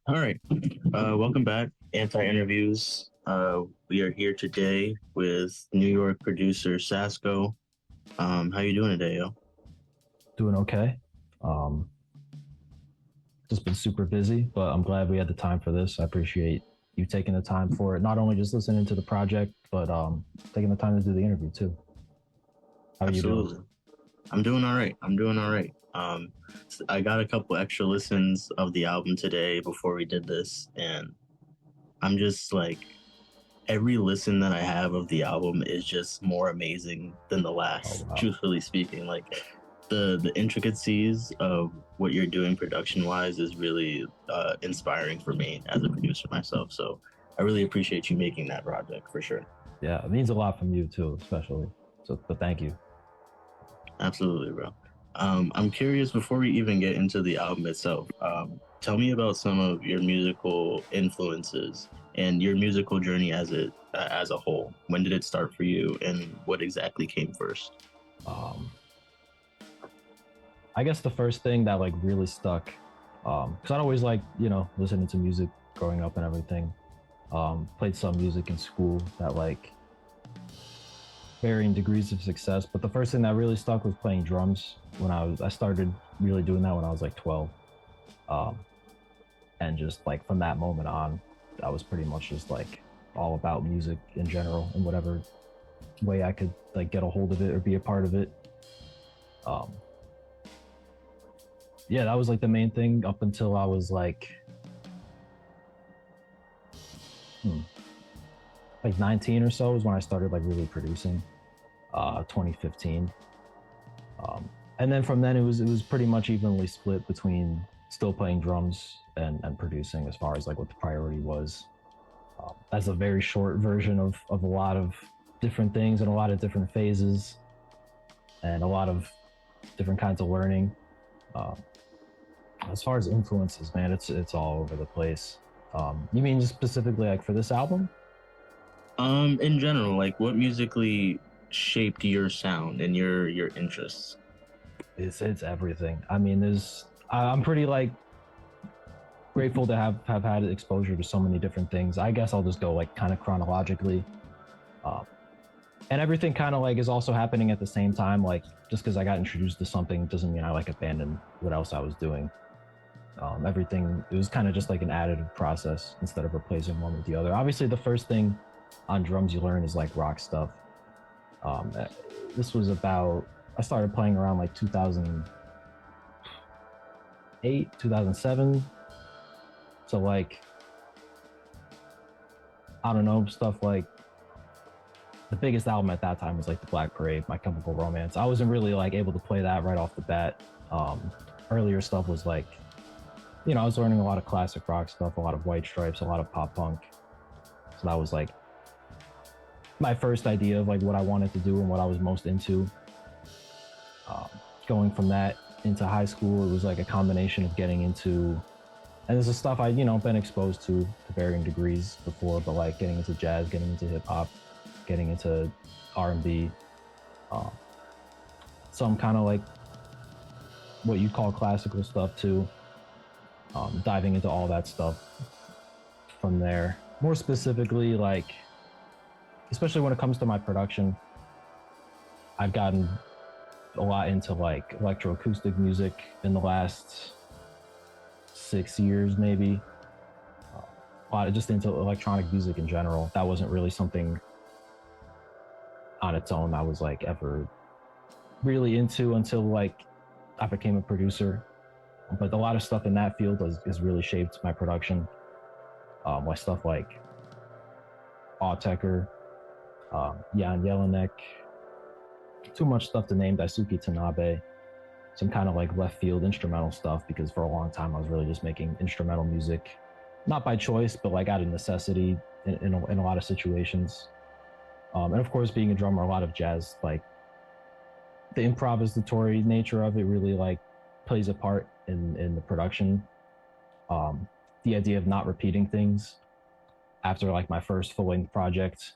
All right. Welcome back, Anti Interviews. We are here today with New York producer Sasco. How you doing today, yo? Doing okay. Um, just been super busy, but I'm glad we had the time for this. I appreciate you taking the time for it. Not only just listening to the project, but taking the time to do the interview too. How are you doing? Absolutely. I'm doing all right. I'm doing all right. I got a couple extra listens of the album today before we did this, and I'm just like every listen that I have of the album is just more amazing than the Oh last. wow. Truthfully speaking, like the intricacies of what you're doing production wise is really inspiring for me as a producer myself. So I really appreciate you making that project for sure. Yeah, it means a lot from you too, especially. So, but thank you. Absolutely, bro. I'm curious before we even get into the album itself. Tell me about some of your musical influences and your musical journey as a whole. When did it start for you, and what exactly came first? Um, I guess the first thing that like really stuck, because I'd always like listening to music growing up and everything. Played some music in school that like varying degrees of success. But the first thing that really stuck was playing drums. I started really doing that when I was like 12, um, and just like from that moment on, I was pretty much just like all about music in general in whatever way I could like get a hold of it or be a part of it. Um, yeah, that was like the main thing up until I was hmm, like 19 or so is when I started like really producing. 2015. Um, and then from then it was pretty much evenly split between still playing drums and producing as far as like what the priority was. That's a very short version of a lot of different things and a lot of different phases and a lot of different kinds of learning. Um, as far as influences, man, it's all over the place. You mean just specifically like for this album? In general, like what musically shaped your sound and your interests? It's everything. I mean, I'm pretty like grateful to have had exposure to so many different things. I guess I'll just go like kind of chronologically. Um, and everything kind of like is also happening at the same time. Like just because I got introduced to something doesn't mean I like abandoned what else I was doing. Everything it was kind of just like an additive process instead of replacing one with the other. Obviously, the first thing on drums you learn is like rock stuff. Um, this was about I started playing around like 2008, 2007. So like I don't know stuff like the biggest album at that time was like the Black Parade, My Chemical Romance. I wasn't really like able to play that right off the bat. Earlier stuff was like, I was learning a lot of classic rock stuff, a lot of White Stripes, a lot of pop punk. So that was like my first idea of like what I wanted to do and what I was most into. Um, Going from that into high school, it was like a combination of getting into, and this is stuff I, been exposed to varying degrees before, but like getting into jazz, getting into hip hop, getting into R&B, uh, some kind of like what you call classical stuff too. Diving into all that stuff from there. More specifically, like especially when it comes to my production, I've gotten a lot into like electroacoustic music in the last 6 years, maybe. A lot of just into electronic music in general. That wasn't really something on its own I was like ever really into until like I became a producer. But a lot of stuff in that field has really shaped my production. Like stuff like Autechre, Jan Jelinek, too much stuff to name, Daisuke Tanabe, some kind of like left field instrumental stuff because for a long time I was really just making instrumental music, not by choice, but like out of necessity in a lot of situations. And of course, being a drummer, a lot of jazz, like the improvisatory nature of it really like plays a part in the production. Um, the idea of not repeating things after like my first full length project.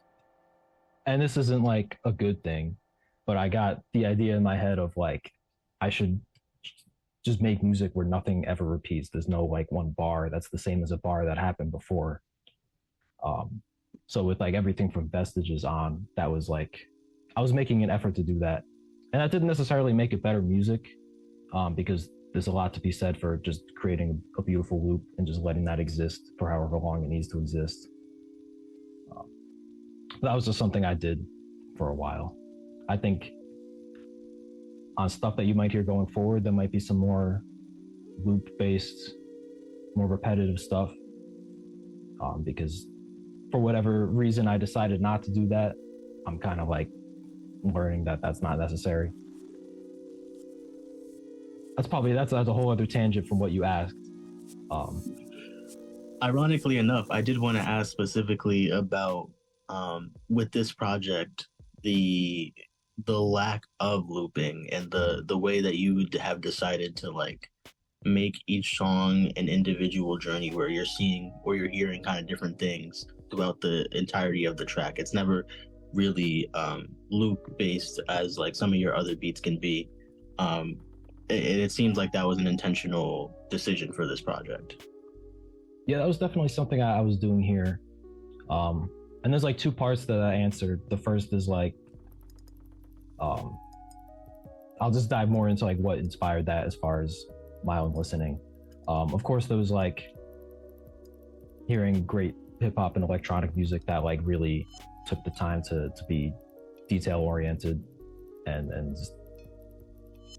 And this isn't like a good thing, but I got the idea in my head of like I should just make music where nothing ever repeats. There's no like one bar that's the same as a bar that happened before. Um, so with like everything from Vestiges on, that was like I was making an effort to do that, and that didn't necessarily make it better music, because there's a lot to be said for just creating a beautiful loop and just letting that exist for however long it needs to exist. Um, that was just something I did for a while. I think on stuff that you might hear going forward, there might be some more loop based, more repetitive stuff, because for whatever reason I decided not to do that. I'm kind of like learning that that's not necessary. That's a whole other tangent from what you asked. Um, Ironically enough, I did want to ask specifically about with this project the lack of looping and the way that you would have decided to like make each song an individual journey where you're seeing or you're hearing kind of different things throughout the entirety of the track. It's never really loop based as like some of your other beats can be. It seems like that was an intentional decision for this project. yeah, that was definitely something I was doing here. And there's like two parts that I answered. The first is like, um, I'll just dive more into like what inspired that as far as my own listening. Of course, there was like hearing great hip hop and electronic music that like really took the time to be detail oriented and just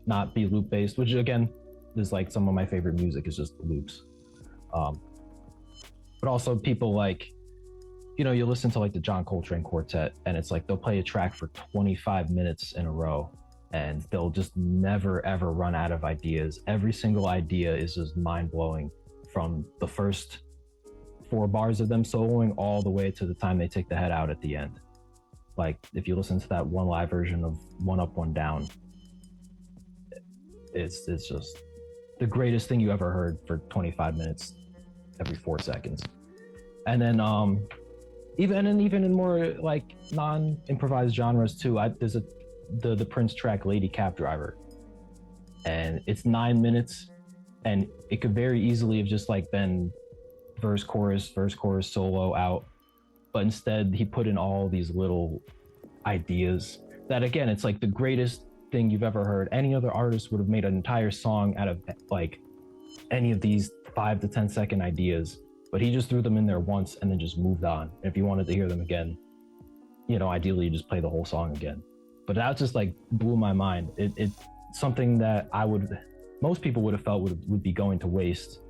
not be loop based, which again is like some of my favorite music is just loops. But also people like, you know, you listen to like the John Coltrane Quartet and it's like they'll play a track for 25 minutes in a row and they'll just never ever run out of ideas. Every single idea is just mind blowing from the first 4 bars of them soloing all the way to the time they take the head out at the end. Like if you listen to that one live version of One Up, One Down, it's just the greatest thing you ever heard for 25 minutes every 4 seconds. And then even in more like non-improvised genres too, there's the Prince track Lady Cab Driver, and it's 9 minutes, and it could very easily have just like been verse chorus solo out, but instead he put in all these little ideas that again, it's like the greatest thing you've ever heard. Any other artist would have made an entire song out of like any of these 5 to 10 second ideas, but he just threw them in there once and then just moved on. And if you wanted to hear them again, you know, ideally you just play the whole song again. But that just like blew my mind. It's something that most people would have felt would be going to waste.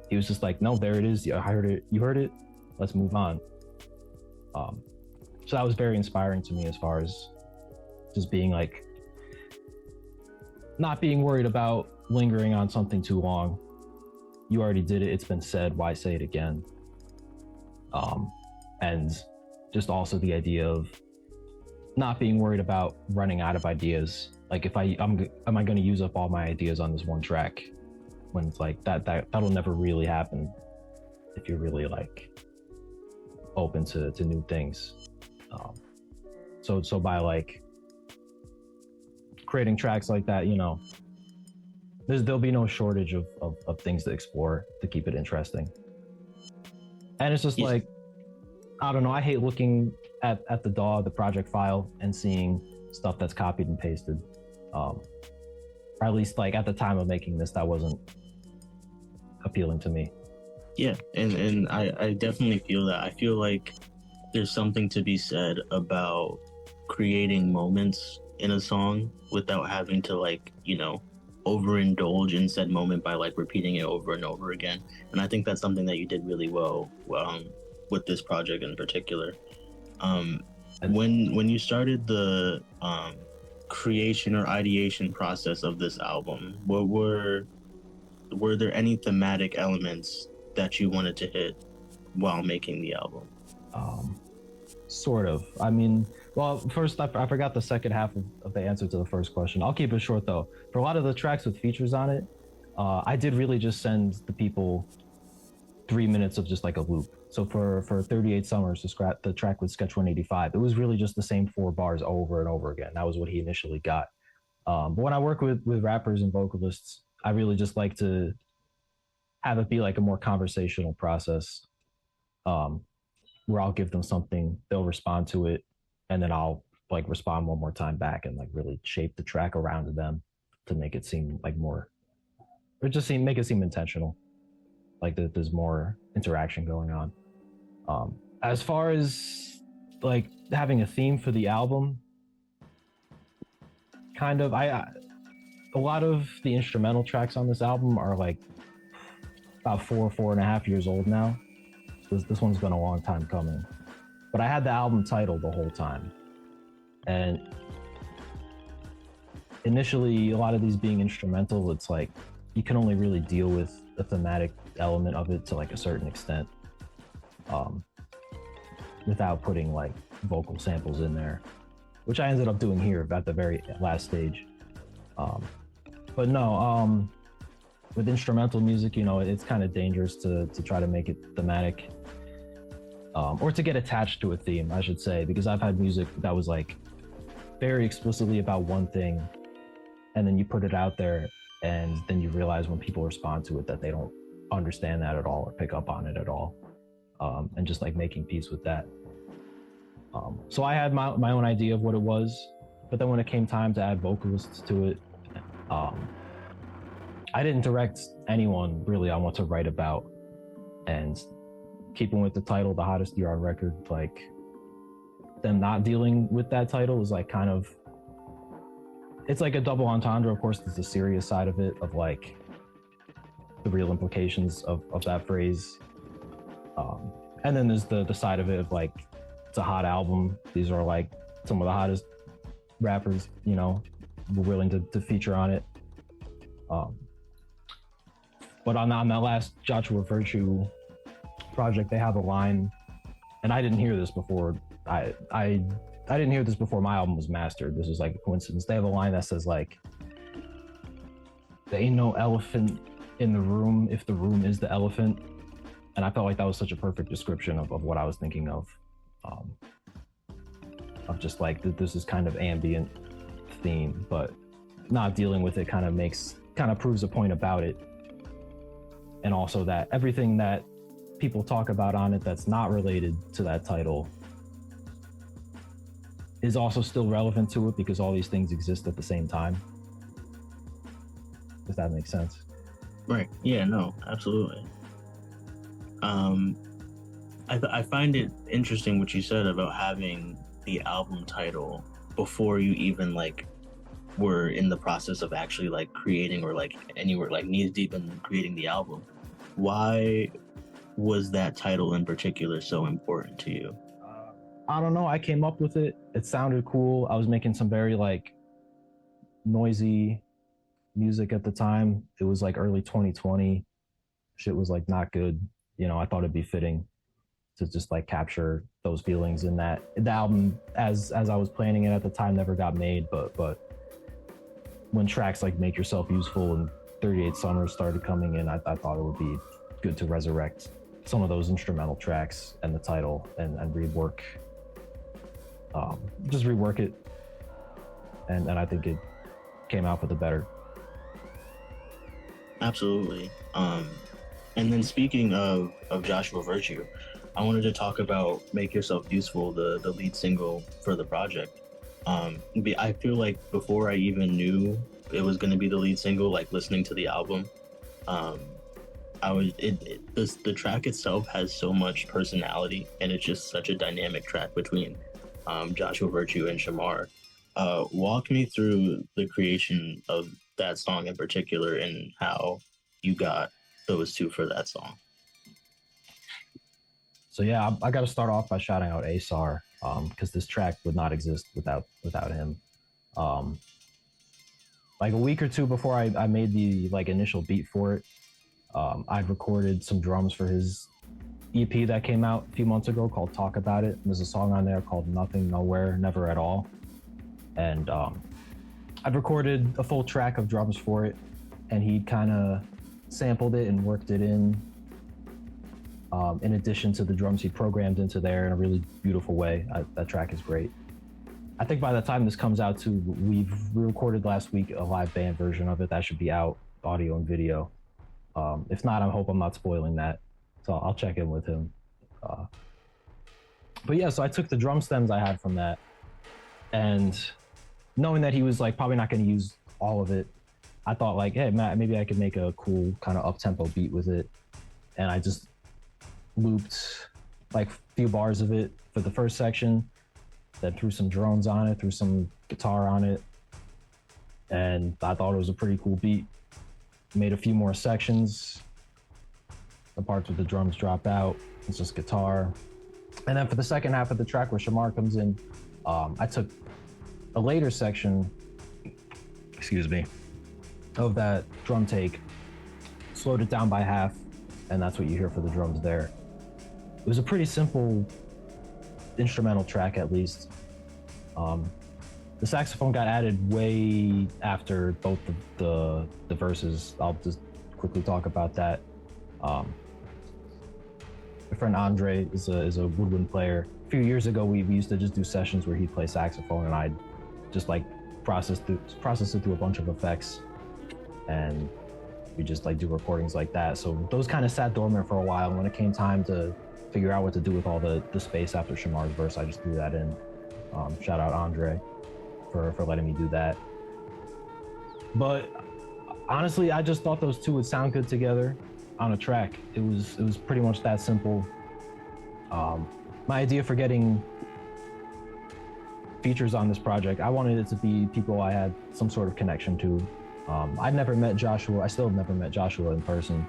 He was just like, no, there it is. I heard it. You heard it. Let's move on. So that was very inspiring to me as far as just being like, not being worried about lingering on something too long. You already did it. It's been said. Why say it again? And just also the idea of not being worried about running out of ideas. Like if am I going to use up all my ideas on this one track? When it's like that'll never really happen if you're really like open to new things. So by like creating tracks like that, you know, there'll be no shortage of things to explore to keep it interesting. And it's just like, I don't know, I hate looking at the DAW, the project file, and seeing stuff that's copied and pasted. Or at least like at the time of making this, that wasn't appealing to me. Yeah, and I definitely feel that. I feel like there's something to be said about creating moments in a song without having to like, you know, overindulge in said moment by like repeating it over and over again. And I think that's something that you did really well with this project in particular. When you started the creation or ideation process of this album, what were there any thematic elements that you wanted to hit while making the album? Sort of. I mean, well, first I forgot the second half of the answer to the first question. I'll keep it short though. For a lot of the tracks with features on it, I did really just send the people 3 minutes of just like a loop. So for 38 Summers, the track with Sketch 185, it was really just the same 4 bars over and over again. That was what he initially got. But when I work with rappers and vocalists, I really just like to have it be like a more conversational process, um, where I'll give them something, they'll respond to it, and then I'll like respond one more time back and like really shape the track around them to make it seem like more, or just make it seem intentional, like that there's more interaction going on. As far as like having a theme for the album, kind of, a lot of the instrumental tracks on this album are like about 4.5 years old now. This one's been a long time coming, but I had the album title the whole time, and initially a lot of these being instrumental, it's like you can only really deal with the thematic element of it to like a certain extent, without putting like vocal samples in there, which I ended up doing here at the very last stage. But no, with instrumental music, you know, it's kind of dangerous to try to make it thematic, or to get attached to a theme, I should say, because I've had music that was like very explicitly about one thing, and then you put it out there, and then you realize when people respond to it that they don't understand that at all or pick up on it at all, and just like making peace with that. So I had my own idea of what it was, but then when it came time to add vocalists to it, I didn't direct anyone really on what to write about, and keeping with the title, The Hottest Year on Record, like them not dealing with that title is like kind of, it's like a double entendre. Of course, there's the serious side of it, of like the real implications of that phrase. And then there's the side of it of like, it's a hot album. These are like some of the hottest rappers, you know, were willing to feature on it. But on that last Joshua Virtue project, they have a line, and I didn't hear this before. I didn't hear this before my album was mastered. This was like a coincidence. They have a line that says like, "There ain't no elephant in the room if the room is the elephant," and I felt like that was such a perfect description of what I was thinking of just like this is kind of ambient theme, but not dealing with it kind of proves a point about it. And also that everything that people talk about on it that's not related to that title is also still relevant to it, because all these things exist at the same time. If that makes sense. Right. Yeah, no, absolutely. I find it interesting what you said about having the album title before you even like were in the process of actually like creating, or like anywhere like knees deep in creating the album. Why was that title in particular so important to you? I don't know. I came up with it. It sounded cool. I was making some very like noisy music at the time. It was like early 2020. Shit was like not good. You know, I thought it'd be fitting to just like capture those feelings in that. The album, as I was planning it at the time, never got made, but when tracks like Make Yourself Useful and 38 Summers started coming in, I thought it would be good to resurrect some of those instrumental tracks and the title and rework, just rework it. And I think it came out for the better. Absolutely. And then speaking of Joshua Virtue, I wanted to talk about Make Yourself Useful, the lead single for the project. I feel like before I even knew it was going to be the lead single, like listening to the album, the track itself has so much personality, and it's just such a dynamic track between Joshua Virtue and Shamar. Walk me through the creation of that song in particular, and how you got those two for that song. So yeah, I got to start off by shouting out Asar, because this track would not exist without him. Like a week or two before I made the like initial beat for it, I'd recorded some drums for his EP that came out a few months ago called Talk About It. There's a song on there called Nothing, Nowhere, Never at All. And I'd recorded a full track of drums for it, and he'd kind of sampled it and worked it in addition to the drums he programmed into there in a really beautiful way. That track is great. I think by the time this comes out too, we recorded last week a live band version of it that should be out audio and video. If not, I hope I'm not spoiling that. So I'll check in with him. Uh, but yeah, so I took the drum stems I had from that, and knowing that he was like probably not going to use all of it, I thought like, hey, Matt, maybe I could make a cool kind of up-tempo beat with it. And I just looped like a few bars of it for the first section, then threw some drones on it, threw some guitar on it, and I thought it was a pretty cool beat. Made a few more sections. The parts with the drums dropped out. It's just guitar. And then for the second half of the track where Shamar comes in, I took a later section, excuse me, of that drum take, slowed it down by half, and that's what you hear for the drums there. It was a pretty simple instrumental track, at least. The saxophone got added way after both the verses. I'll just quickly talk about that. My friend Andre is a woodwind player. A few years ago, we used to just do sessions where he'd play saxophone and I'd just like process it through a bunch of effects, and we just like do recordings like that. So those kind of sat dormant for a while. And when it came time to figure out what to do with all the space after Shamar's verse, I just threw that in. Shout out Andre for letting me do that. But honestly, I just thought those two would sound good together on a track. It was pretty much that simple. My idea for getting features on this project, I wanted it to be people I had some sort of connection to. I'd never met Joshua. I still have never met Joshua in person.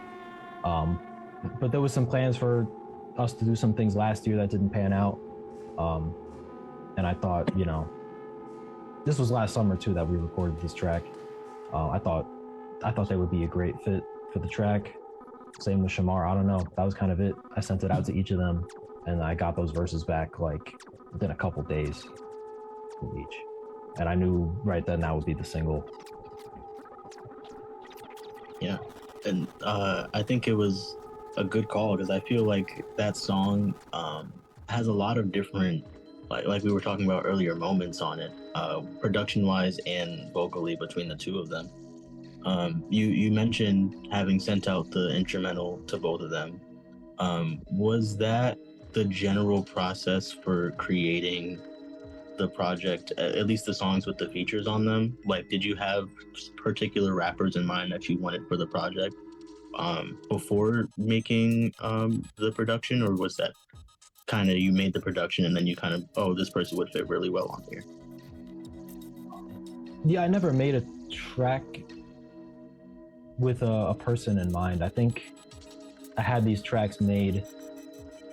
But there was some plans for us to do some things last year that didn't pan out. And I thought, this was last summer too that we recorded this track. I thought they would be a great fit for the track. Same with Shamar. I don't know. That was kind of it. I sent it out to each of them, and I got those verses back like within a couple days with each. And I knew right then that would be the single. Yeah, and I think it was a good call because I feel like that song has a lot of different, like we were talking about earlier, moments on it, production-wise and vocally between the two of them. You mentioned having sent out the instrumental to both of them. Was that the general process for creating the project, at least the songs with the features on them? Like, did you have particular rappers in mind that you wanted for the project before making the production, or was that kind of you made the production and then you kind of, oh, this person would fit really well on here? Yeah, I never made a track with a person in mind. I think I had these tracks made,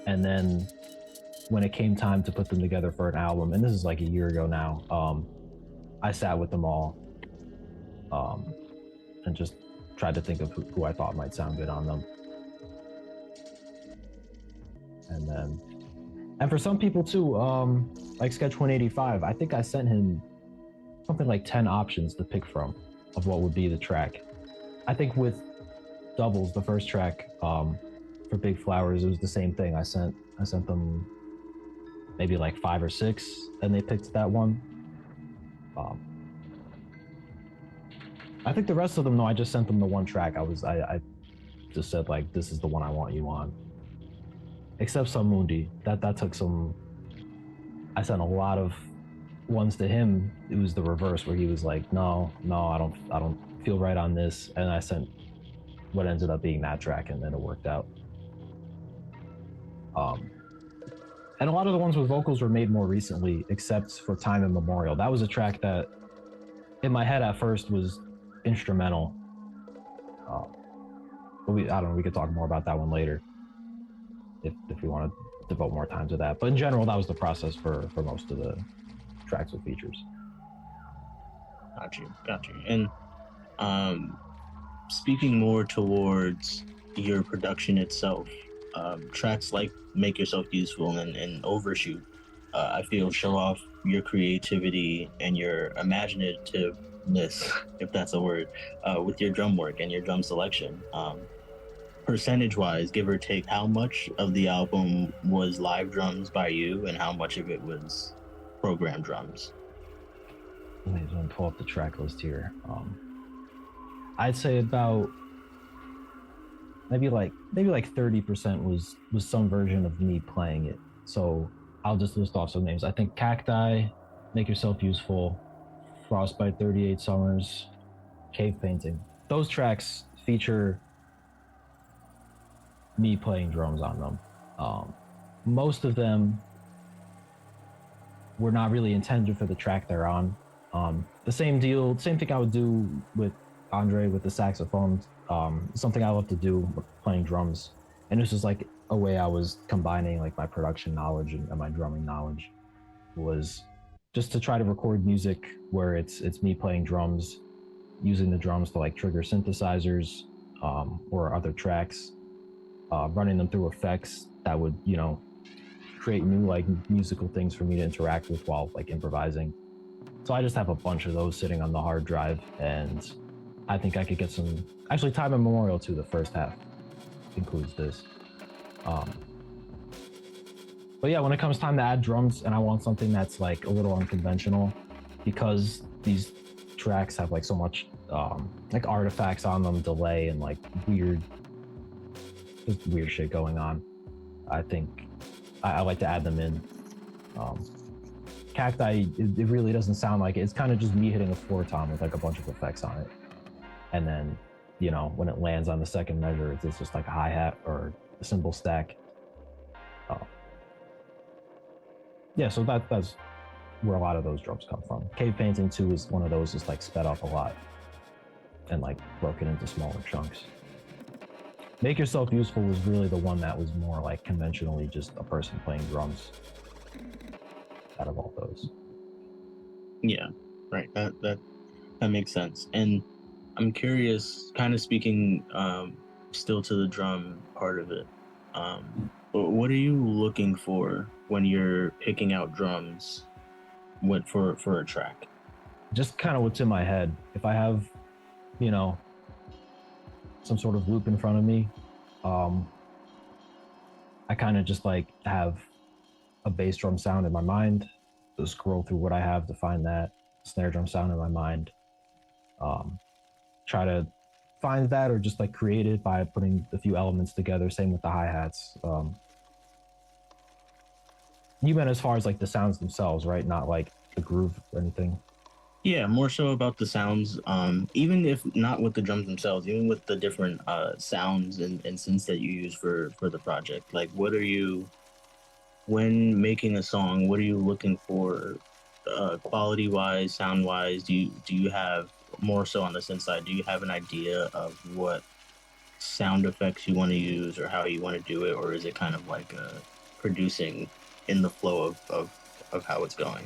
and then when it came time to put them together for an album, and this is like a year ago now, I sat with them all and just tried to think of who I thought might sound good on them. And for some people too, like Sketch 185, I think I sent him something like 10 options to pick from of what would be the track. I think with Doubles, the first track, for Big Flowers, it was the same thing. I sent them maybe like 5 or 6, and they picked that one. I think the rest of them, though, I just sent them the one track. I just said like, this is the one I want you on. Except Samundi, that took some. I sent a lot of ones to him. It was the reverse, where he was like, no, I don't feel right on this, and I sent what ended up being that track, and then it worked out. And a lot of the ones with vocals were made more recently, except for Time and Memorial. That was a track that, in my head at first, was instrumental. But I don't know, we could talk more about that one later if we want to devote more time to that. But in general, that was the process for most of the tracks with features. Got you. And speaking more towards your production itself, tracks like Make Yourself Useful and Overshoot, I feel show off your creativity and your imaginativeness, if that's a word, with your drum work and your drum selection. Percentage-wise, give or take, how much of the album was live drums by you and how much of it was programmed drums? Let me pull up the track list here. I'd say about maybe like 30% was some version of me playing it. So I'll just list off some names. I think Cacti, Make Yourself Useful, Frostbite 38 Summers, Cave Painting. Those tracks feature me playing drums on them. Most of them were not really intended for the track they're on. The same thing I would do with Andre with the saxophone. Something I love to do with playing drums, and this was like a way I was combining like my production knowledge and my drumming knowledge, was just to try to record music where it's me playing drums, using the drums to like trigger synthesizers or other tracks, running them through effects that would create new like musical things for me to interact with while like improvising. So I just have a bunch of those sitting on the hard drive, and I think I could get some. Actually, Time Immemorial too. The first half includes this. But yeah, when it comes time to add drums, and I want something that's like a little unconventional, because these tracks have like so much like artifacts on them, delay and like weird shit going on. I think I like to add them in. Cacti, it really doesn't sound like it. It's kind of just me hitting a floor tom with like a bunch of effects on it, and then when it lands on the second measure, it's just like a hi-hat or a cymbal stack. Yeah, so that's where a lot of those drums come from. Cave Painting 2 is one of those, just like sped up a lot and like broken into smaller chunks. Make Yourself Useful was really the one that was more like conventionally just a person playing drums out of all those. Yeah, right. That makes sense. And I'm curious, kind of speaking still to the drum part of it. What are you looking for when you're picking out drums for a track? Just kind of what's in my head. If I have, some sort of loop in front of me, I kind of just like have a bass drum sound in my mind, to scroll through what I have to find that snare drum sound in my mind. Try to find that, or just like create it by putting a few elements together. Same with the hi-hats. You meant as far as like the sounds themselves, right? Not like the groove or anything. Yeah, more so about the sounds. Even if not with the drums themselves, even with the different sounds and synths that you use for the project. Like, what are you, when making a song, what are you looking for, quality wise, sound wise? Do you have, more so on the synth side, do you have an idea of what sound effects you want to use or how you want to do it, or is it kind of like producing in the flow of how it's going?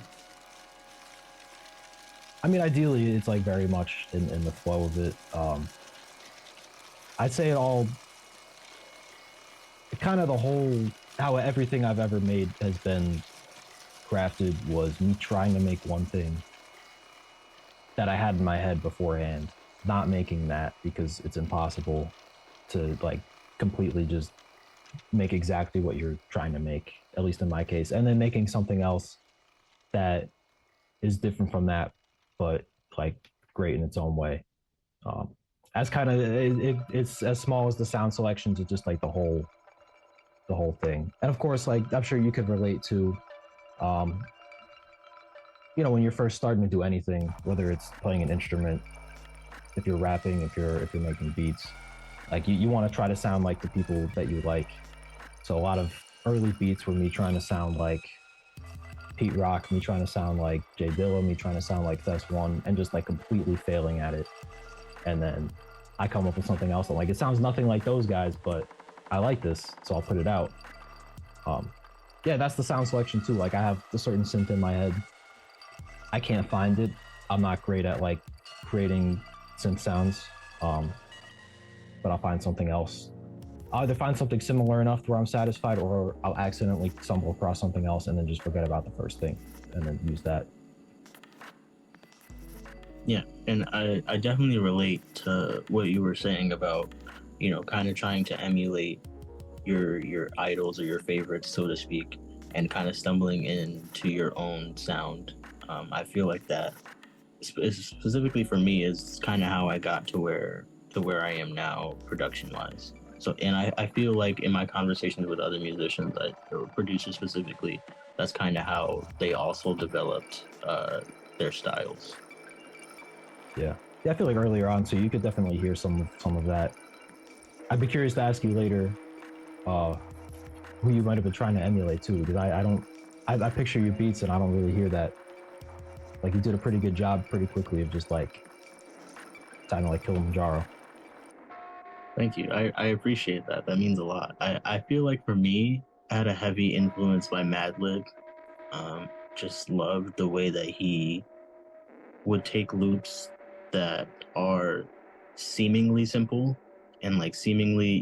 I mean, ideally, it's like very much in the flow of it. I'd say kind of the whole, how everything I've ever made has been crafted was me trying to make one thing that I had in my head beforehand, not making that because it's impossible to like completely just make exactly what you're trying to make, at least in my case, and then making something else that is different from that, but like great in its own way. As kind of it's as small as the sound selection to just like the whole thing. And of course, like I'm sure you could relate to, when you're first starting to do anything, whether it's playing an instrument, if you're rapping, if you're making beats, like you want to try to sound like the people that you like. So a lot of early beats were me trying to sound like Pete Rock, me trying to sound like Jay Dilla, me trying to sound like Thes One, and just like completely failing at it. And then I come up with something else. I'm like, it sounds nothing like those guys, but I like this, so I'll put it out. Yeah, that's the sound selection too. Like I have a certain synth in my head. I can't find it. I'm not great at like creating synth sounds, but I'll find something else. I'll either find something similar enough to where I'm satisfied, or I'll accidentally stumble across something else and then just forget about the first thing and then use that. Yeah, and I definitely relate to what you were saying about, kind of trying to emulate your idols or your favorites, so to speak, and kind of stumbling into your own sound. I feel like that specifically for me, is kind of how I got to where I am now, production wise. So, and I feel like in my conversations with other musicians, or producers specifically, that's kind of how they also developed their styles. Yeah, I feel like earlier on, so you could definitely hear some of that. I'd be curious to ask you later who you might have been trying to emulate too, because I picture your beats and I don't really hear that. Like you did a pretty good job pretty quickly of just like sounding like Kilimanjaro. Thank you. I appreciate that. That means a lot. I feel like for me, I had a heavy influence by Madlib. Just loved the way that he would take loops that are seemingly simple and like seemingly,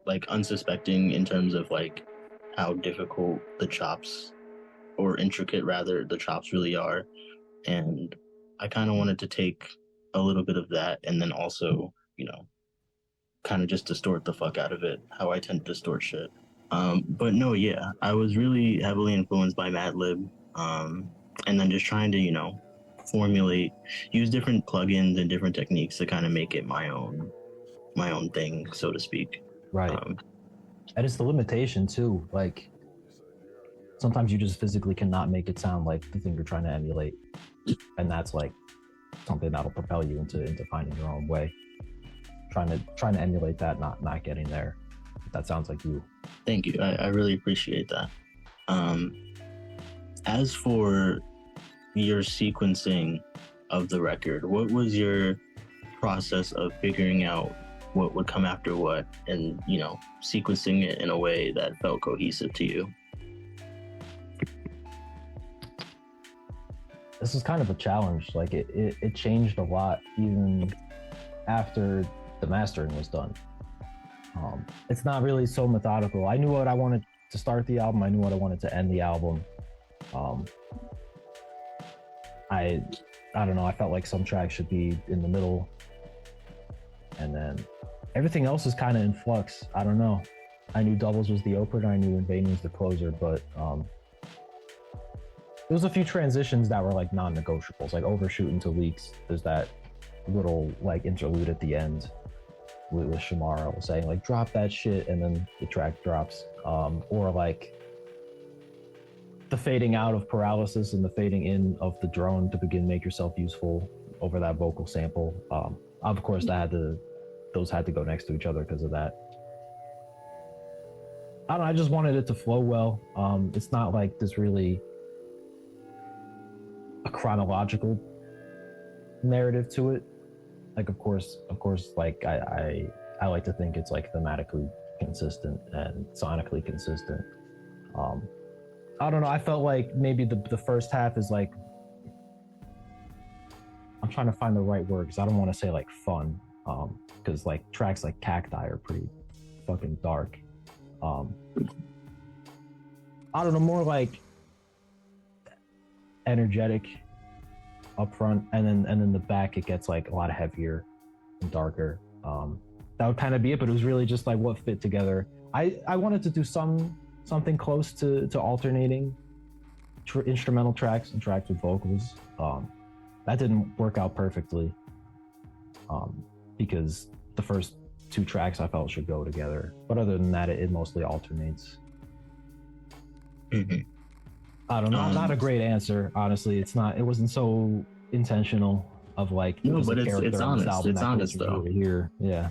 like unsuspecting in terms of like how difficult the chops, or intricate rather, the chops really are. And I kind of wanted to take a little bit of that and then also, kind of just distort the fuck out of it, how I tend to distort shit. But no, yeah, I was really heavily influenced by Madlib, and then just trying to, use different plugins and different techniques to kind of make it my own thing, so to speak. Right. And it's the limitation too. Like sometimes you just physically cannot make it sound like the thing you're trying to emulate, and that's like something that'll propel you into finding your own way. Trying to emulate that, not getting there. That sounds like you. Thank you. I really appreciate that. As for your sequencing of the record, what was your process of figuring out what would come after what, and sequencing it in a way that felt cohesive to you? This is kind of a challenge. Like it changed a lot even after the mastering was done. It's not really so methodical. I knew what I wanted to start the album. I knew what I wanted to end the album. I don't know. I felt like some tracks should be in the middle, and then everything else is kind of in flux. I don't know. I knew Doubles was the opener. I knew In Vain was the closer, but there was a few transitions that were like non-negotiables, like Overshooting to Leaks. There's that little like interlude at the end with Shamara saying like drop that shit, and then the track drops, or like the fading out of Paralysis and the fading in of the drone to begin Make Yourself Useful over that vocal sample. Of course those had to go next to each other because of that. I don't know, I just wanted it to flow well. It's not like this really a chronological narrative to it. Like of course, like I like to think it's like thematically consistent and sonically consistent. I don't know, I felt like maybe the first half is like, I'm trying to find the right word because I don't want to say like fun, because like tracks like Cacti are pretty fucking dark. I don't know, more like energetic up front, and then the back it gets like a lot heavier and darker. That would kind of be it, but it was really just like what fit together. I wanted to do something close to alternating instrumental tracks and tracks with vocals. That didn't work out perfectly, because the first two tracks I felt should go together, but other than that it mostly alternates. Mm-hmm. I don't know. Not a great answer, honestly. It wasn't so intentional of like, no, but it's honest. It's honest though. Here, yeah,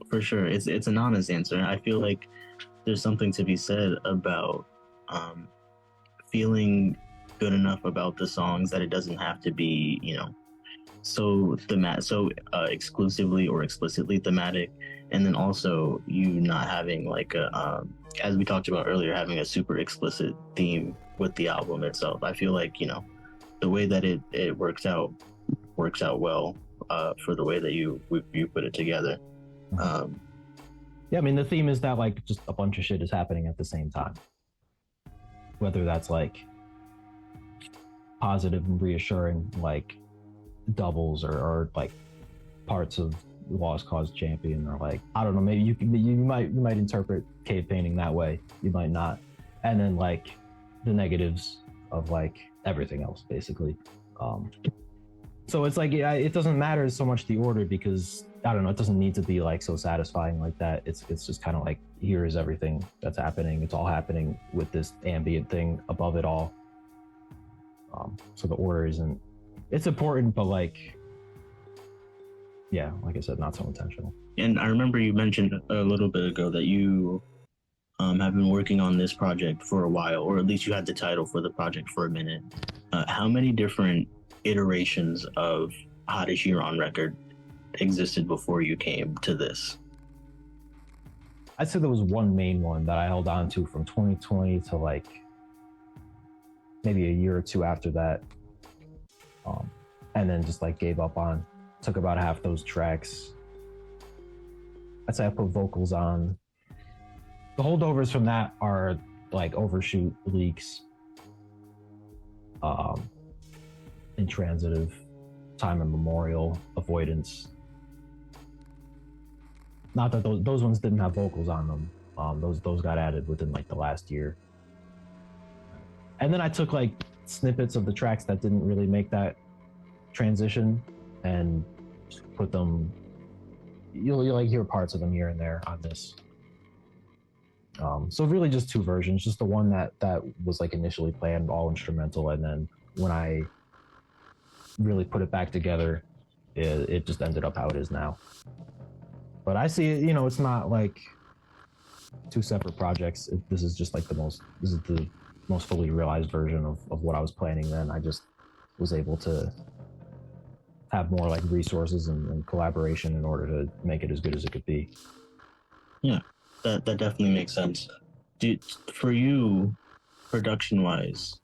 for sure. It's an honest answer. I feel like there's something to be said about feeling good enough about the songs that it doesn't have to be, so exclusively or explicitly thematic, and then also you not having like a as we talked about earlier, having a super explicit theme with the album itself. I feel like the way that it works out well for the way that you put it together. Yeah, I mean the theme is that like just a bunch of shit is happening at the same time, whether that's like positive and reassuring like Doubles or like parts of Lost Cause Champion, or like I don't know, maybe you might interpret Cave Painting that way, you might not, and then like the negatives of like everything else basically. Um, so it's like, yeah, it doesn't matter so much the order because I don't know, it doesn't need to be like so satisfying like that. It's just kind of like, here is everything that's happening. It's all happening with this ambient thing above it all. So the order isn't, it's important, but like, yeah, like I said, not so intentional. And I remember you mentioned a little bit ago that you have been working on this project for a while, or at least you had the title for the project for a minute. How many different iterations of Hottest Year on Record existed before you came to this? I'd say there was one main one that I held on to from 2020 to like maybe a year or two after that. And then just like gave up on, took about half those tracks. I'd say I put vocals on. The holdovers from that are like Overshoot, Leaks, Intransitive, Time Immemorial, Avoidance. Not that those ones didn't have vocals on them. Those got added within like the last year. And then I took like snippets of the tracks that didn't really make that transition and put them. You'll like hear parts of them here and there on this. So really just two versions, just the one that was like initially planned all instrumental, and then when I really put it back together, it just ended up how it is now. But I see it, it's not like two separate projects. This is just like the most fully realized version of what I was planning then. I just was able to have more like resources and collaboration in order to make it as good as it could be. Yeah. That definitely makes sense. For you, production-wise,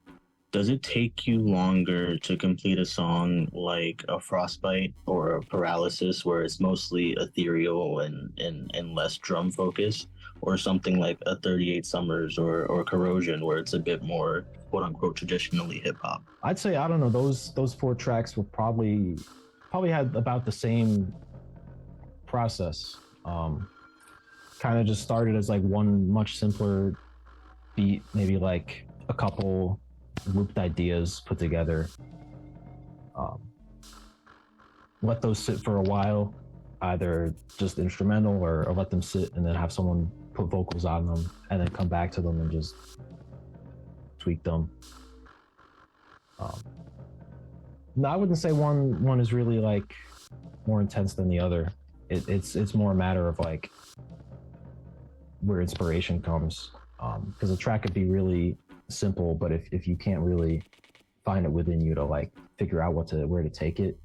does it take you longer to complete a song like a Frostbite or a Paralysis, where it's mostly ethereal and less drum focused, or something like a 38 Summers or Corrosion, where it's a bit more quote-unquote traditionally hip-hop? I'd say, I don't know, those four tracks were probably had about the same process. Kind of just started as like one much simpler beat, maybe like a couple looped ideas put together. Let those sit for a while, either just instrumental or let them sit and then have someone put vocals on them and then come back to them and just tweak them. No, I wouldn't say one is really like more intense than the other. It's more a matter of like where inspiration comes, because a track could be really simple, but if you can't really find it within you to like figure out where to take it,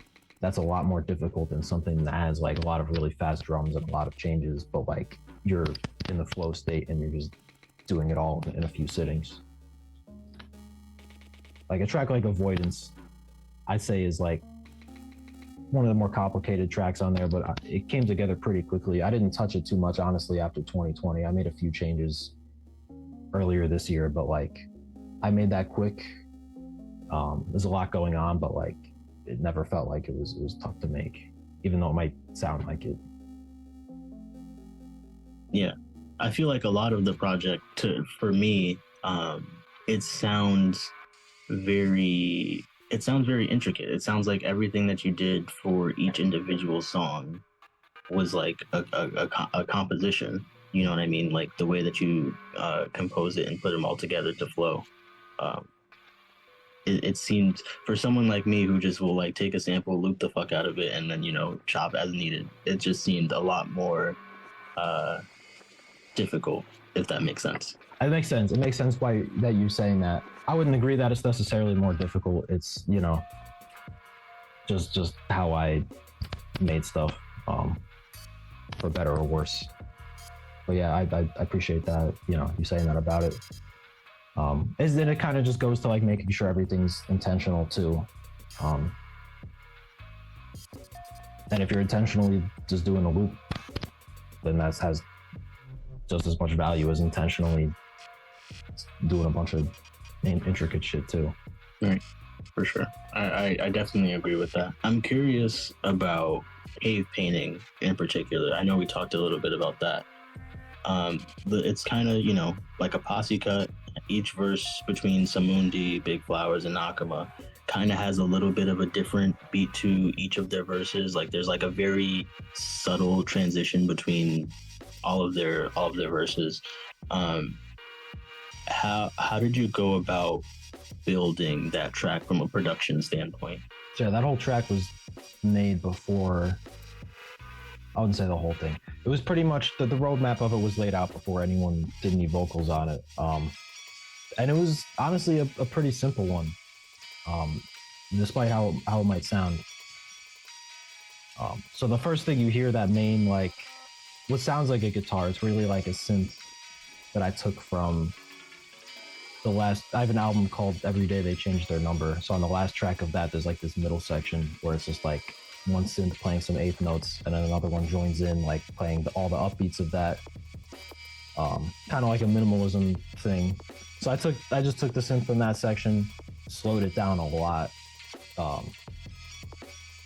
that's a lot more difficult than something that has like a lot of really fast drums and a lot of changes, but like you're in the flow state and you're just doing it all in a few sittings. Like a track like Avoidance, I'd say is like one of the more complicated tracks on there, but it came together pretty quickly. I didn't touch it too much, honestly, after 2020. I made a few changes earlier this year, but like I made that quick. There's a lot going on, but like it never felt like it was tough to make, even though it might sound like it. Yeah, I feel like a lot of the project, for me, it sounds very intricate. It sounds like everything that you did for each individual song was like a composition. You know what I mean? Like the way that you compose it and put them all together to flow. It seemed, for someone like me who just will like take a sample, loop the fuck out of it, and then chop as needed, it just seemed a lot more difficult, if that makes sense. It makes sense. It makes sense why that you're saying that. I wouldn't agree that it's necessarily more difficult. It's just how I made stuff, for better or worse. But yeah, I appreciate that. You saying that about it. Is that it kind of just goes to like making sure everything's intentional too. And if you're intentionally just doing a loop, then that has just as much value as intentionally doing a bunch of intricate shit too. Right, for sure. I definitely agree with that. I'm curious about cave painting in particular. I know we talked a little bit about that. It's kind of, like a posse cut. Each verse between Samundi, Big Flowers, and Nakama kind of has a little bit of a different beat to each of their verses. Like there's like a very subtle transition between all of their verses. Um, how did you go about building that track from a production standpoint? So yeah, that whole track was made before. I wouldn't say the whole thing. It was pretty much the roadmap of it was laid out before anyone did any vocals on it. And it was honestly a pretty simple one, despite how it might sound. So the first thing you hear, that main, like, what sounds like a guitar, it's really like a synth that I took from I have an album called Every Day They Changed Their Number. So on the last track of that, there's like this middle section where it's just like one synth playing some eighth notes, and then another one joins in, like playing all the upbeats of that. Kind of like a minimalism thing. So I just took the synth from that section, slowed it down a lot. And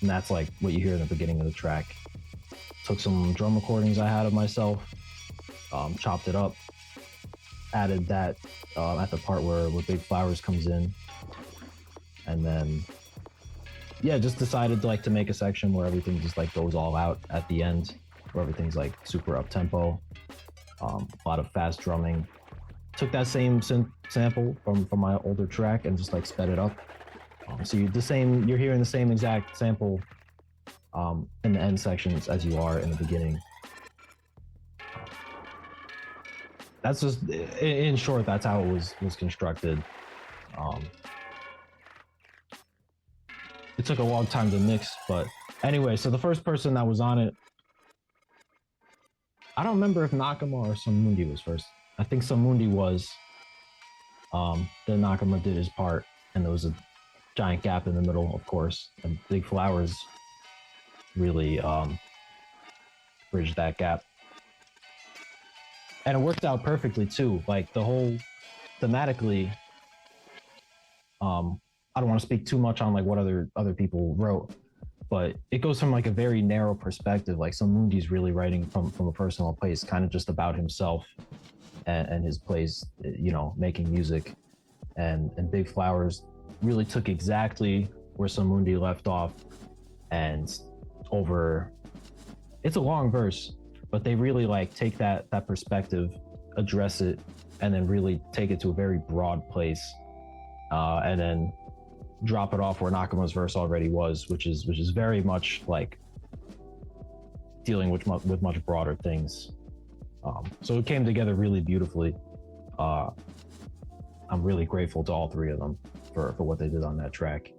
that's like what you hear in the beginning of the track. Took some drum recordings I had of myself, chopped it up, added that at the part where Big Flowers comes in, and then just decided to make a section where everything just like goes all out at the end, where everything's like super up tempo, a lot of fast drumming. Took that same synth sample from my older track and just like sped it up. So you're hearing the same exact sample in the end sections as you are in the beginning. That's just, in short, that's how it was constructed. It took a long time to mix, but anyway, so the first person that was on it, I don't remember if Nakama or Samundi was first. I think Samundi was. Then Nakama did his part, and there was a giant gap in the middle, of course, and Big Flowers really bridged that gap. And it worked out perfectly too. Like the whole thematically, I don't want to speak too much on like what other people wrote, but it goes from like a very narrow perspective. Like Samundi's really writing from a personal place, kind of just about himself and his place, making music. And Big Flowers really took exactly where Samundi left off, and it's a long verse, but they really like take that perspective, address it, and then really take it to a very broad place, and then drop it off where Nakama's verse already was, which is very much like dealing with much broader things. So it came together really beautifully. I'm really grateful to all three of them for what they did on that track.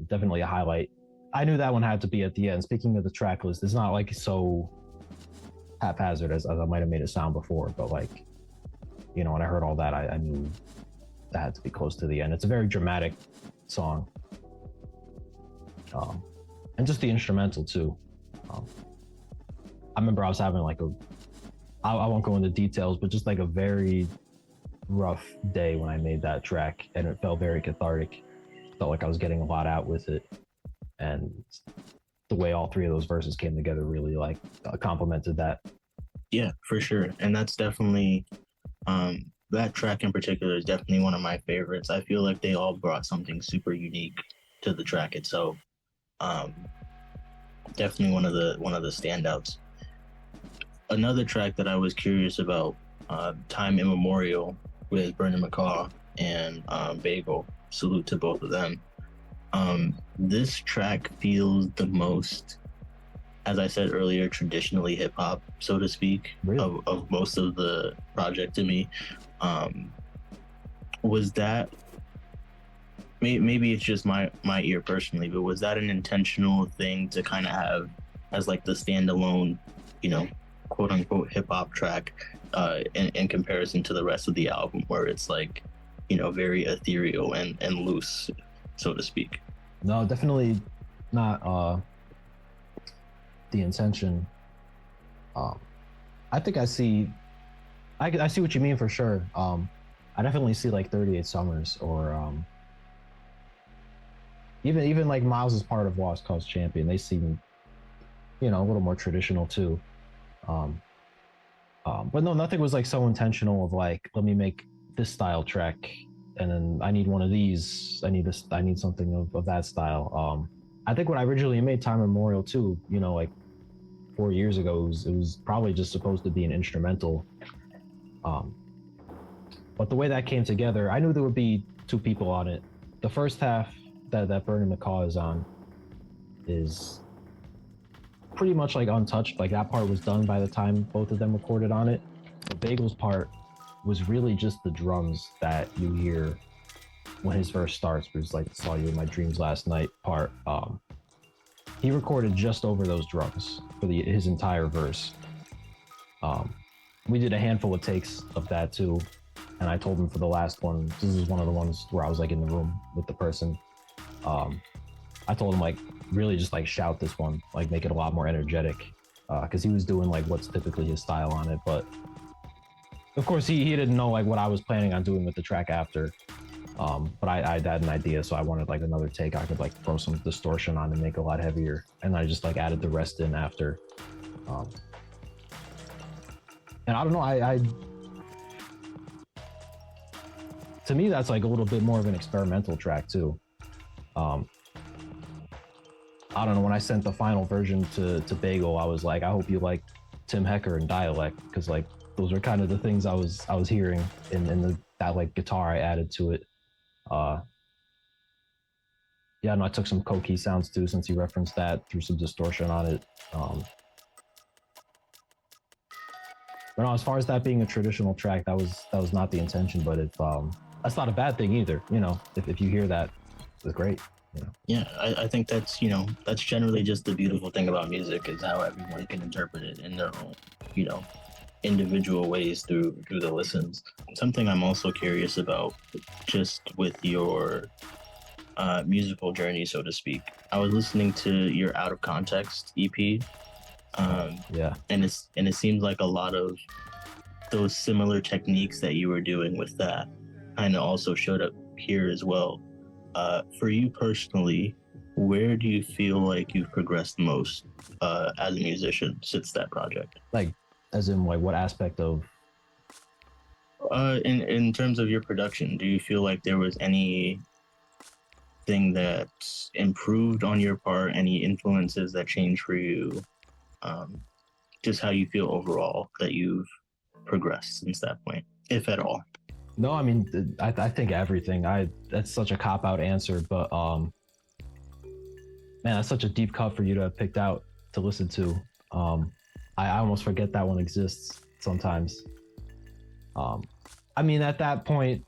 Definitely a highlight. I knew that one had to be at the end. Speaking of the track list, it's not like so haphazard as I might have made it sound before, but like, when I heard all that, I knew that had to be close to the end. It's a very dramatic song. And just the instrumental too. I remember I was having like I won't go into details, but just like a very rough day when I made that track, and it felt very cathartic. Felt like I was getting a lot out with it, and the way all three of those verses came together really like complemented that. Yeah, for sure. And that's definitely that track in particular is definitely one of my favorites. I feel like they all brought something super unique to the track itself. Definitely one of the standouts. Another track that I was curious about, Time Immemorial with Brendan McCaw and Bagel. Salute to both of them. This track feels the most, as I said earlier, traditionally hip hop, so to speak, really? of most of the project to me. Was that, maybe it's just my ear personally, but was that an intentional thing to kind of have as like the standalone, quote unquote hip hop track, in comparison to the rest of the album, where it's like, very ethereal and loose, so to speak? No, definitely not the intention. I think I see what you mean for sure. I definitely see like 38 Summers or even like Miles is part of Lost Cause Champion. They seem, a little more traditional too. But no, nothing was like so intentional of like, let me make this style track and then I need one of these. I need this. I need something of that style. I think when I originally made Time Memorial too, you know, like 4 years ago, it was probably just supposed to be an instrumental. But the way that came together, I knew there would be two people on it. The first half that Vernon McCaw is on is pretty much like untouched. Like that part was done by the time both of them recorded on it. The Bagel's part was really just the drums that you hear when his verse starts, which is like "Saw You in My Dreams Last Night" part. He recorded just over those drums for his entire verse. We did a handful of takes of that too, and I told him for the last one, this is one of the ones where I was like in the room with the person. I told him like really just like shout this one, like make it a lot more energetic, because he was doing like what's typically his style on it, but of course he didn't know like what I was planning on doing with the track after. But I had an idea, so I wanted like another take I could like throw some distortion on and make it a lot heavier, and I just like added the rest in after. And I don't know, I to me that's like a little bit more of an experimental track too. I don't know, when I sent the final version to Bagel, I was like, I hope you like Tim Hecker and Dialect, because like those are kind of the things I was hearing in that like guitar I added to it. Yeah, no, I took some Koki sounds too, since you referenced that, threw some distortion on it. But no, as far as that being a traditional track, that was not the intention, but if that's not a bad thing either, you know, if you hear that, it's great. You know? Yeah, I think that's, you know, that's generally just the beautiful thing about music, is how everyone can interpret it in their own, you know, individual ways through the listens. Something I'm also curious about, just with your musical journey, so to speak. I was listening to your Out of Context EP, Yeah, and it seems like a lot of those similar techniques that you were doing with that kind of also showed up here as well. For you personally, where do you feel like you've progressed most as a musician since that project? like as in like what aspect of? In terms of your production, do you feel like there was anything that improved on your part, any influences that changed for you? Just how you feel overall that you've progressed since that point, if at all. No, I mean, I think everything. That's such a cop out answer, but man, that's such a deep cut for you to have picked out to listen to. I almost forget that one exists sometimes. I mean, at that point,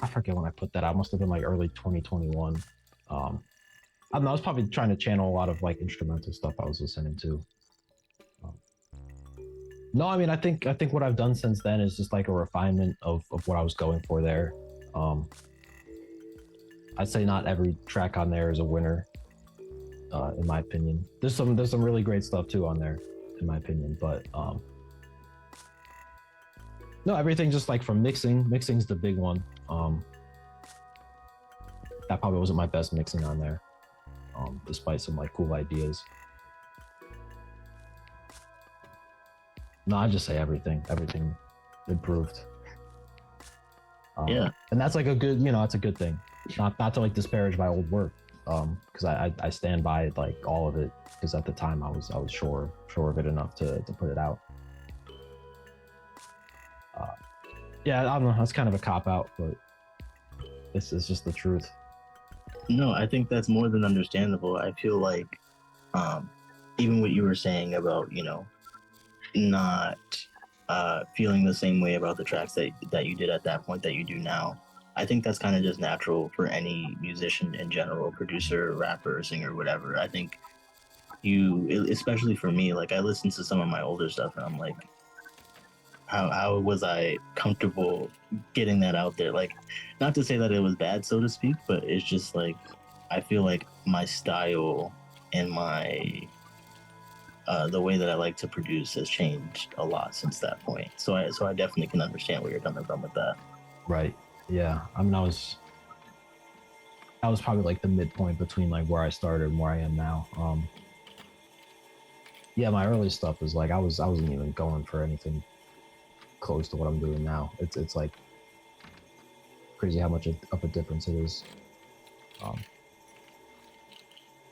I forget when I put that out. It must have been like early 2021. I don't know, I was probably trying to channel a lot of like instrumental stuff I was listening to. No, I mean, I think what I've done since then is just like a refinement of what I was going for there. I'd say not every track on there is a winner, in my opinion. There's some really great stuff too on there, in my opinion. But no, everything just like from mixing. Mixing's the big one. That probably wasn't my best mixing on there, despite some like cool ideas. No, I just say everything improved. Yeah, and that's like a good, you know, that's a good thing. Not to like disparage my old work, because I stand by like all of it, because at the time I was sure of it enough to put it out. Yeah, I don't know, that's kind of a cop out, but this is just the truth. no, I think that's more than understandable. I feel like even what you were saying about, you know, not feeling the same way about the tracks that you did at that point that you do now, I think that's kind of just natural for any musician in general, producer, rapper, singer, whatever. I think especially for me, like I listen to some of my older stuff and I'm like, how was I comfortable getting that out there? Like, not to say that it was bad, so to speak, but it's just like, I feel like my style and my the way that I like to produce has changed a lot since that point. So I definitely can understand where you're coming from with that. Right. Yeah. I mean, I was probably like the midpoint between like where I started and where I am now. Yeah, my early stuff is like I wasn't even going for anything close to what I'm doing now. It's like crazy how much of a difference it is.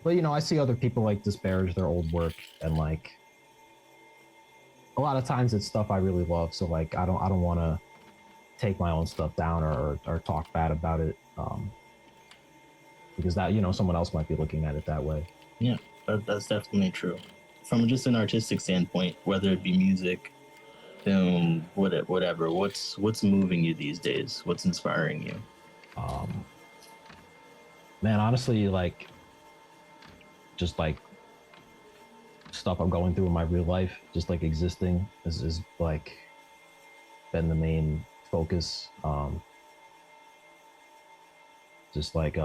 But you know, I see other people like disparage their old work, and like a lot of times it's stuff I really love. So like I don't want to take my own stuff down or talk bad about it, because that, you know, someone else might be looking at it that way. Yeah, that's definitely true. From just an artistic standpoint, whether it be music, film, whatever, what's moving you these days? What's inspiring you? Man, honestly, like just like stuff I'm going through in my real life, just like existing is like been the main focus. Just like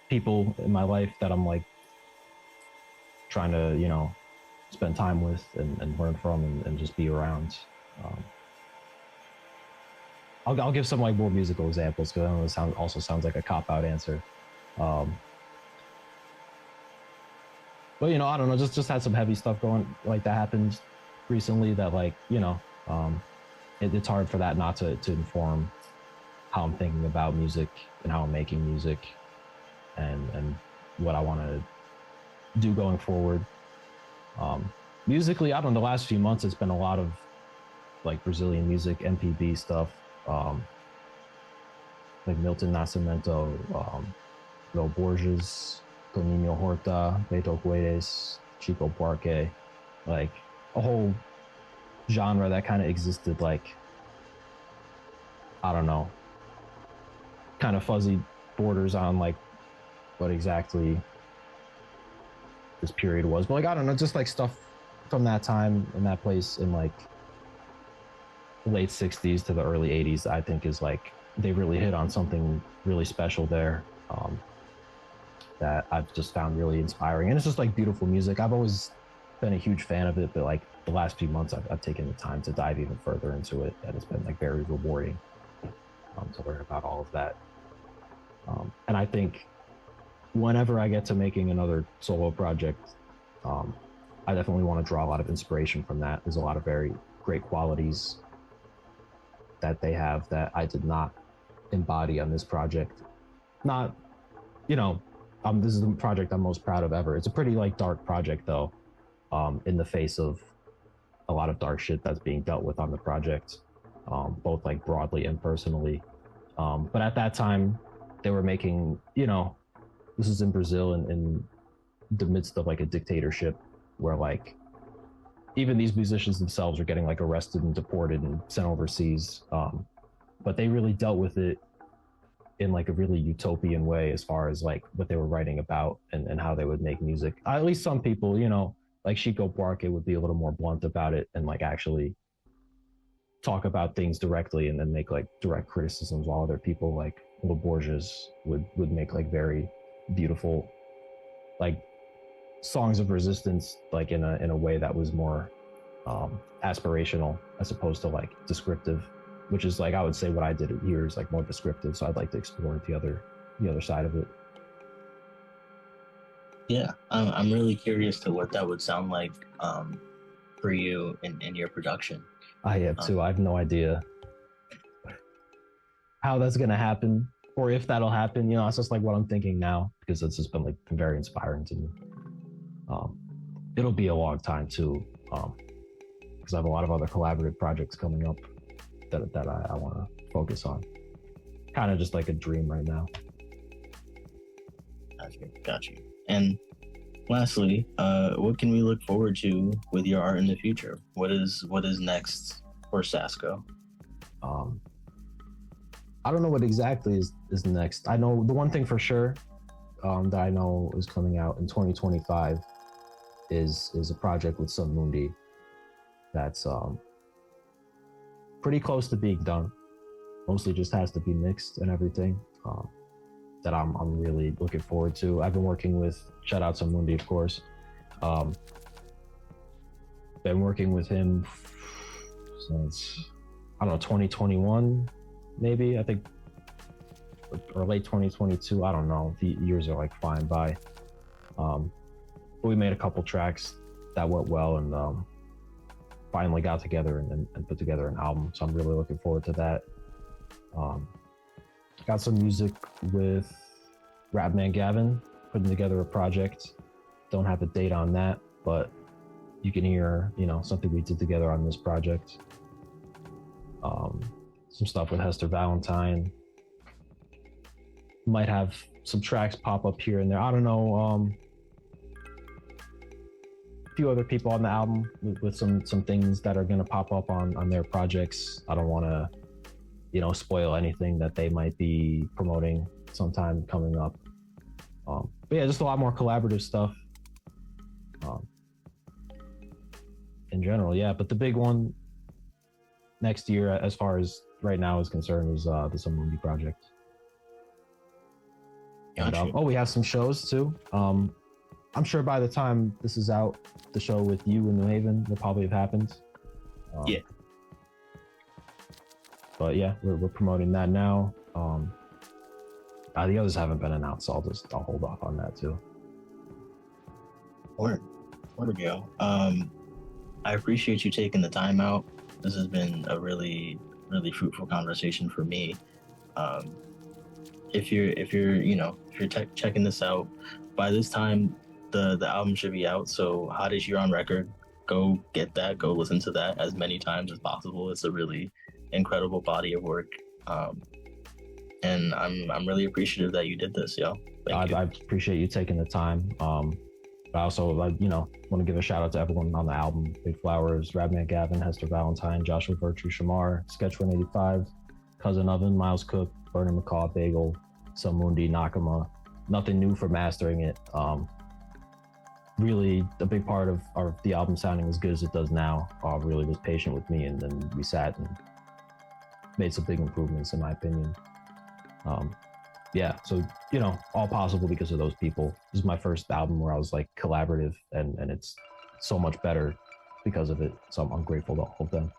people in my life that I'm like trying to, you know, spend time with and learn from and just be around. I'll give some like more musical examples because I know it also sounds like a cop-out answer. But you know, I don't know, just had some heavy stuff going like that happened recently that like, you know, it's hard for that not to inform how I'm thinking about music and how I'm making music and what I want to do going forward. Musically, I don't know, the last few months it's been a lot of like Brazilian music, MPB stuff, like Milton Nascimento, Mel Borges, Toninho Horta, Beto Guedes, Chico Buarque, like a whole genre that kind of existed, like, I don't know, kind of fuzzy borders on like what exactly this period was, but like, I don't know, just like stuff from that time in that place in like late 60s to the early 80s, I think is like, they really hit on something really special there, that I've just found really inspiring. And it's just like beautiful music. I've always been a huge fan of it, but like the last few months I've taken the time to dive even further into it, and it's been like very rewarding to learn about all of that. And I think whenever I get to making another solo project, I definitely want to draw a lot of inspiration from that. There's a lot of very great qualities that they have that I did not embody on this project. Not, you know, this is the project I'm most proud of ever. It's a pretty like dark project though, in the face of a lot of dark shit that's being dealt with on the project, both like broadly and personally. But at that time, they were making, you know, this is in Brazil in the midst of like a dictatorship where like even these musicians themselves are getting like arrested and deported and sent overseas. But they really dealt with it in like a really utopian way as far as like what they were writing about and how they would make music. At least some people, you know, like Chico Buarque would be a little more blunt about it and like actually talk about things directly and then make like direct criticisms, while other people like Mel Borges would make like very beautiful like songs of resistance, like in a way that was more aspirational as opposed to like descriptive, which is like, I would say what I did here is like more descriptive. So I'd like to explore the other side of it. Yeah, I'm really curious to what that would sound like for you in your production. I have too. I have no idea how that's gonna happen or if that'll happen. You know, it's just like what I'm thinking now because it's just been like very inspiring to me. It'll be a long time too, because I have a lot of other collaborative projects coming up that I want to focus on. Kind of just like a dream right now. Got you. And lastly, what can we look forward to with your art in the future? What is next for Sasco? I don't know what exactly is next. I know the one thing for sure that I know is coming out in 2025 is a project with Sun Mundi that's pretty close to being done. Mostly just has to be mixed and everything. That I'm really looking forward to. I've been working with, shout out to Mundi, of course. Been working with him since, I don't know, 2021, maybe, I think, or late 2022, I don't know. The years are like flying by. But we made a couple tracks that went well and finally got together and put together an album. So I'm really looking forward to that. Got some music with Rapman Gavin, putting together a project. Don't have a date on that, but you can hear, something we did together on this project. Some stuff with Hester Valentine. Might have some tracks pop up here and there. I don't know. A few other people on the album with some things that are gonna pop up on their projects. I don't want to, spoil anything that they might be promoting sometime coming up. But yeah, just a lot more collaborative stuff. In general, yeah. But the big one next year, as far as right now is concerned, is the Samundi project. And, we have some shows too. I'm sure by the time this is out, the show with you in New Haven will probably have happened. Yeah. But yeah, we're promoting that now. The others haven't been announced, so I'll hold off on that too. Where to go? I appreciate you taking the time out. This has been a really, really fruitful conversation for me. If you're checking this out, by this time the album should be out. So Hot as You're on Record, go get that. Go listen to that as many times as possible. It's a really incredible body of work, and I'm really appreciative that you did this, yo. I appreciate you taking the time. I also, want to give a shout out to everyone on the album: Big Flowers, Rapman Gavin, Hester Valentine, Joshua Virtue Shamar, Sketch 185, Cousin Oven, Miles Cook, Vernon McCaw, Bagel, Samundi, Nakama. Nothing new for mastering it. Really, a big part of the album sounding as good as it does now really was patient with me, and then we sat and made some big improvements, in my opinion. So all possible because of those people. This is my first album where I was like collaborative, and it's so much better because of it. So I'm grateful to all of them.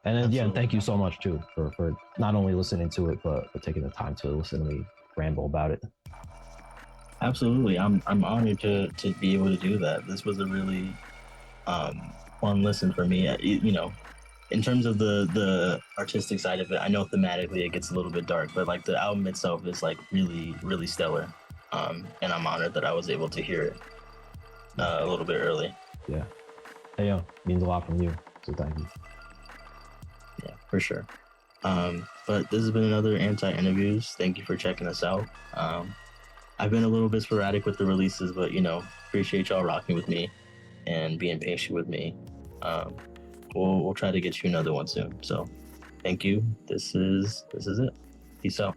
And then, yeah, thank you so much too for not only listening to it, but for taking the time to listen to me ramble about it. Absolutely. I'm honored to be able to do that. This was a really fun listen for me. In terms of the artistic side of it, I know thematically it gets a little bit dark, but like the album itself is like really, really stellar. And I'm honored that I was able to hear it a little bit early. Yeah. Hey, means a lot from you. So thank you. Yeah, for sure. But this has been another ANTII Interviews. Thank you for checking us out. I've been a little bit sporadic with the releases, but appreciate y'all rocking with me and being patient with me. We'll try to get you another one soon. So thank you. This is it. Peace out.